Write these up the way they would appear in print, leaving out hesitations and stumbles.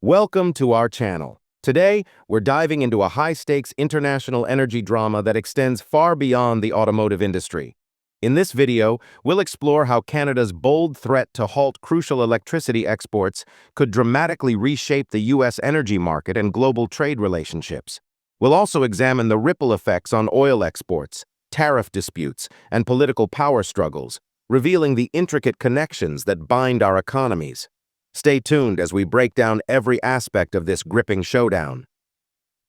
Welcome to our channel. Today, we're diving into a high-stakes international energy drama that extends far beyond the automotive industry. In this video, we'll explore how Canada's bold threat to halt crucial electricity exports could dramatically reshape the U.S. energy market and global trade relationships. We'll also examine the ripple effects on oil exports, tariff disputes, and political power struggles, revealing the intricate connections that bind our economies. Stay tuned as we break down every aspect of this gripping showdown.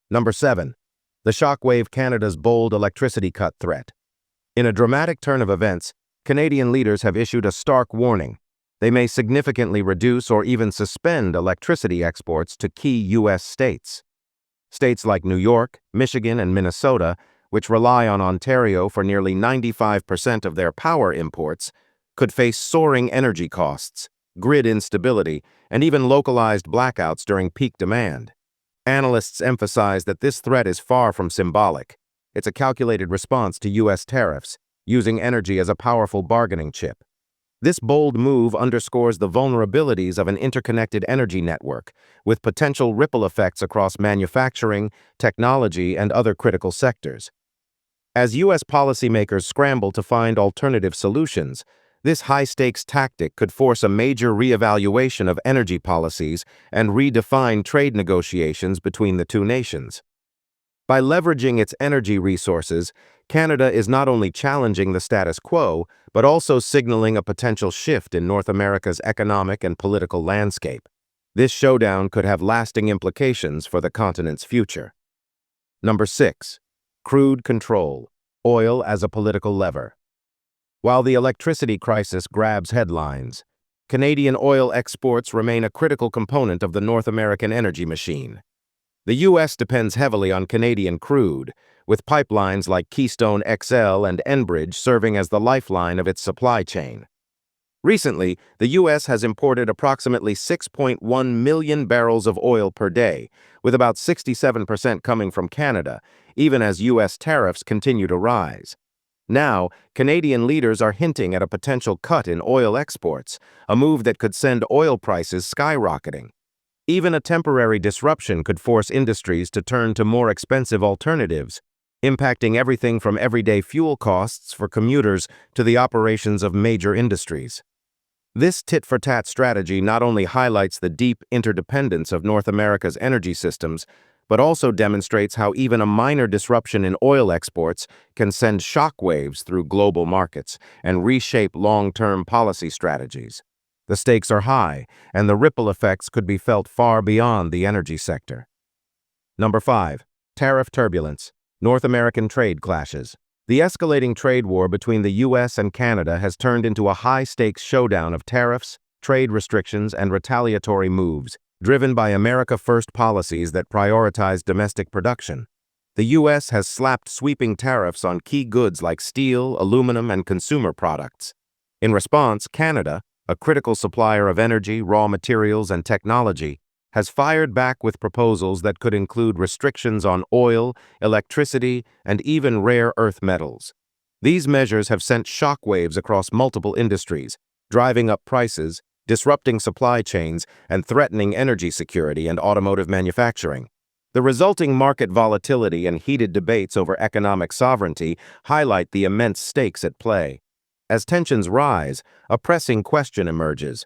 Number 7. The shockwave Canada's bold electricity cut threat. In a dramatic turn of events, Canadian leaders have issued a stark warning. They may significantly reduce or even suspend electricity exports to key U.S. states. States like New York, Michigan, and Minnesota, which rely on Ontario for nearly 95% of their power imports, could face soaring energy costs, grid instability, and even localized blackouts during peak demand. Analysts emphasize that this threat is far from symbolic. It's a calculated response to U.S. tariffs, using energy as a powerful bargaining chip. This bold move underscores the vulnerabilities of an interconnected energy network, with potential ripple effects across manufacturing, technology, and other critical sectors. As U.S. policymakers scramble to find alternative solutions, this high-stakes tactic could force a major reevaluation of energy policies and redefine trade negotiations between the two nations. By leveraging its energy resources, Canada is not only challenging the status quo, but also signaling a potential shift in North America's economic and political landscape. This showdown could have lasting implications for the continent's future. Number 6. Crude control. Oil as a political lever. While the electricity crisis grabs headlines, Canadian oil exports remain a critical component of the North American energy machine. The U.S. depends heavily on Canadian crude, with pipelines like Keystone XL and Enbridge serving as the lifeline of its supply chain. Recently, the U.S. has imported approximately 6.1 million barrels of oil per day, with about 67% coming from Canada, even as U.S. tariffs continue to rise. Now, Canadian leaders are hinting at a potential cut in oil exports, a move that could send oil prices skyrocketing. Even a temporary disruption could force industries to turn to more expensive alternatives, impacting everything from everyday fuel costs for commuters to the operations of major industries. This tit-for-tat strategy not only highlights the deep interdependence of North America's energy systems, but also demonstrates how even a minor disruption in oil exports can send shockwaves through global markets and reshape long-term policy strategies. The stakes are high, and the ripple effects could be felt far beyond the energy sector. Number 5. Tariff turbulence. North American trade clashes. The escalating trade war between the U.S. and Canada has turned into a high-stakes showdown of tariffs, trade restrictions, and retaliatory moves, driven by America First policies that prioritize domestic production. The U.S. has slapped sweeping tariffs on key goods like steel, aluminum, and consumer products. In response, Canada, a critical supplier of energy, raw materials, and technology, has fired back with proposals that could include restrictions on oil, electricity, and even rare earth metals. These measures have sent shockwaves across multiple industries, driving up prices, disrupting supply chains, and threatening energy security and automotive manufacturing. The resulting market volatility and heated debates over economic sovereignty highlight the immense stakes at play. As tensions rise, a pressing question emerges.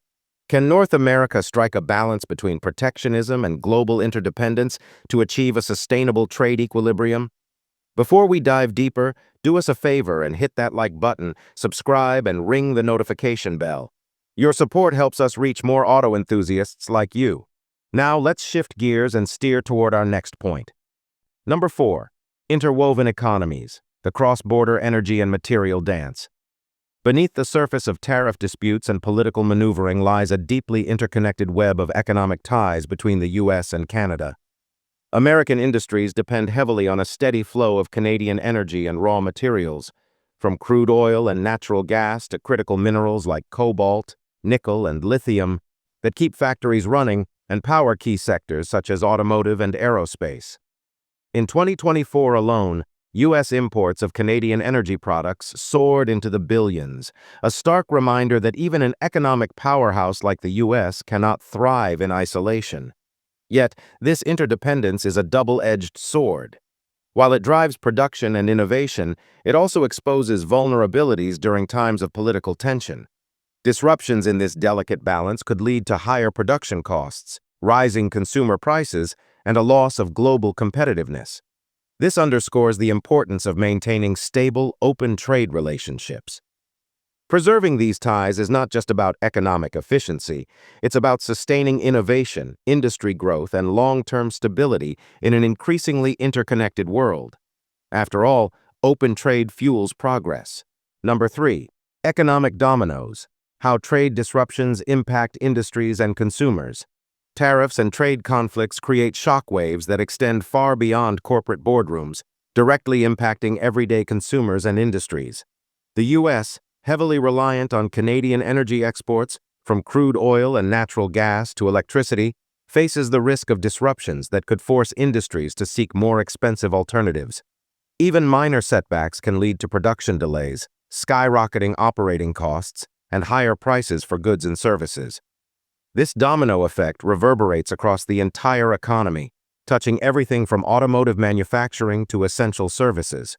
Can North America strike a balance between protectionism and global interdependence to achieve a sustainable trade equilibrium? Before we dive deeper, do us a favor and hit that like button, subscribe, and ring the notification bell. Your support helps us reach more auto enthusiasts like you. Now let's shift gears and steer toward our next point. Number 4. Interwoven economies, the cross-border energy and material dance. Beneath the surface of tariff disputes and political maneuvering lies a deeply interconnected web of economic ties between the U.S. and Canada. American industries depend heavily on a steady flow of Canadian energy and raw materials, from crude oil and natural gas to critical minerals like cobalt, nickel, and lithium, that keep factories running and power key sectors such as automotive and aerospace. In 2024 alone, U.S. imports of Canadian energy products soared into the billions, a stark reminder that even an economic powerhouse like the U.S. cannot thrive in isolation. Yet, this interdependence is a double-edged sword. While it drives production and innovation, it also exposes vulnerabilities during times of political tension. Disruptions in this delicate balance could lead to higher production costs, rising consumer prices, and a loss of global competitiveness. This underscores the importance of maintaining stable, open trade relationships. Preserving these ties is not just about economic efficiency, it's about sustaining innovation, industry growth, and long-term stability in an increasingly interconnected world. After all, open trade fuels progress. Number 3. Economic dominoes. How trade disruptions impact industries and consumers. Tariffs and trade conflicts create shockwaves that extend far beyond corporate boardrooms, directly impacting everyday consumers and industries. The U.S., heavily reliant on Canadian energy exports, from crude oil and natural gas to electricity, faces the risk of disruptions that could force industries to seek more expensive alternatives. Even minor setbacks can lead to production delays, skyrocketing operating costs, and higher prices for goods and services. This domino effect reverberates across the entire economy, touching everything from automotive manufacturing to essential services.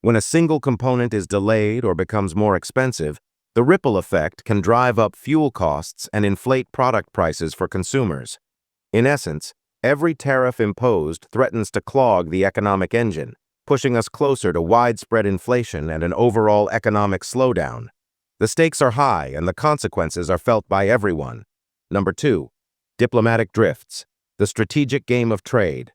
When a single component is delayed or becomes more expensive, the ripple effect can drive up fuel costs and inflate product prices for consumers. In essence, every tariff imposed threatens to clog the economic engine, pushing us closer to widespread inflation and an overall economic slowdown. The stakes are high and the consequences are felt by everyone. Number 2. Diplomatic drifts. The strategic game of trade.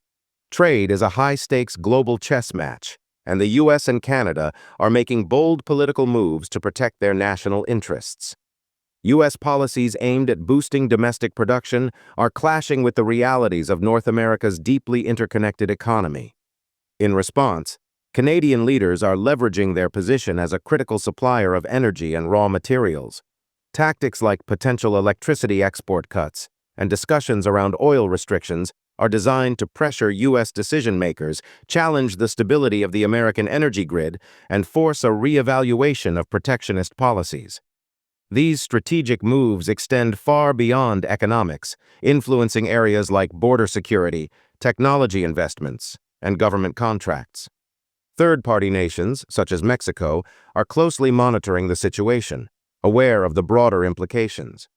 Trade is a high-stakes global chess match, and the U.S. and Canada are making bold political moves to protect their national interests. U.S. policies aimed at boosting domestic production are clashing with the realities of North America's deeply interconnected economy. In response, Canadian leaders are leveraging their position as a critical supplier of energy and raw materials. Tactics like potential electricity export cuts and discussions around oil restrictions are designed to pressure U.S. decision-makers, challenge the stability of the American energy grid, and force a reevaluation of protectionist policies. These strategic moves extend far beyond economics, influencing areas like border security, technology investments, and government contracts. Third-party nations, such as Mexico, are closely monitoring the situation, aware of the broader implications.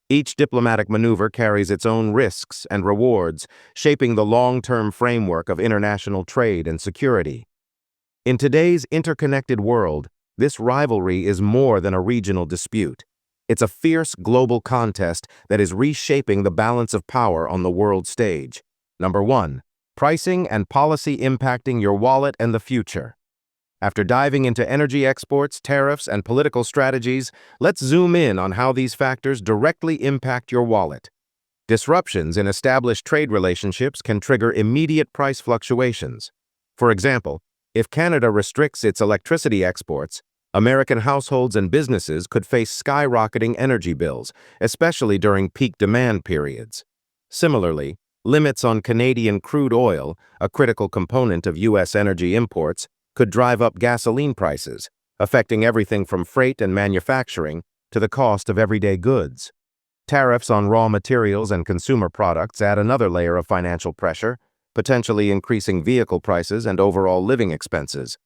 Each diplomatic maneuver carries its own risks and rewards, shaping the long-term framework of international trade and security. In today's interconnected world, this rivalry is more than a regional dispute. It's a fierce global contest that is reshaping the balance of power on the world stage. Number 1. Pricing and policy impacting your wallet and the future. After diving into energy exports, tariffs, and political strategies, let's zoom in on how these factors directly impact your wallet. Disruptions in established trade relationships can trigger immediate price fluctuations. For example, if Canada restricts its electricity exports, American households and businesses could face skyrocketing energy bills, especially during peak demand periods. Similarly, limits on Canadian crude oil, a critical component of U.S. energy imports, could drive up gasoline prices, affecting everything from freight and manufacturing to the cost of everyday goods. Tariffs on raw materials and consumer products add another layer of financial pressure, potentially increasing vehicle prices and overall living expenses.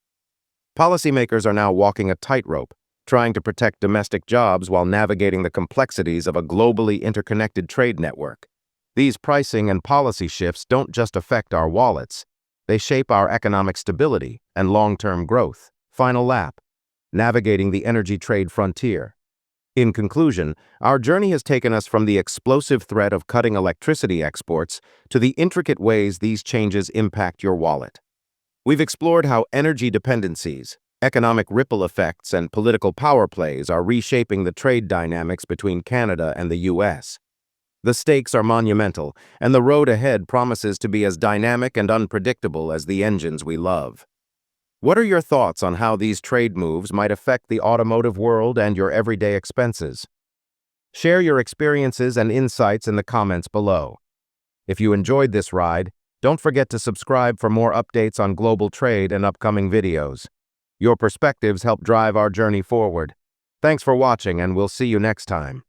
Policymakers are now walking a tightrope, trying to protect domestic jobs while navigating the complexities of a globally interconnected trade network. These pricing and policy shifts don't just affect our wallets, they shape our economic stability and long-term growth. Final lap. Navigating the energy trade frontier. In conclusion, our journey has taken us from the explosive threat of cutting electricity exports to the intricate ways these changes impact your wallet. We've explored how energy dependencies, economic ripple effects, and political power plays are reshaping the trade dynamics between Canada and the U.S. The stakes are monumental, and the road ahead promises to be as dynamic and unpredictable as the engines we love. What are your thoughts on how these trade moves might affect the automotive world and your everyday expenses? Share your experiences and insights in the comments below. If you enjoyed this ride, don't forget to subscribe for more updates on global trade and upcoming videos. Your perspectives help drive our journey forward. Thanks for watching, and we'll see you next time.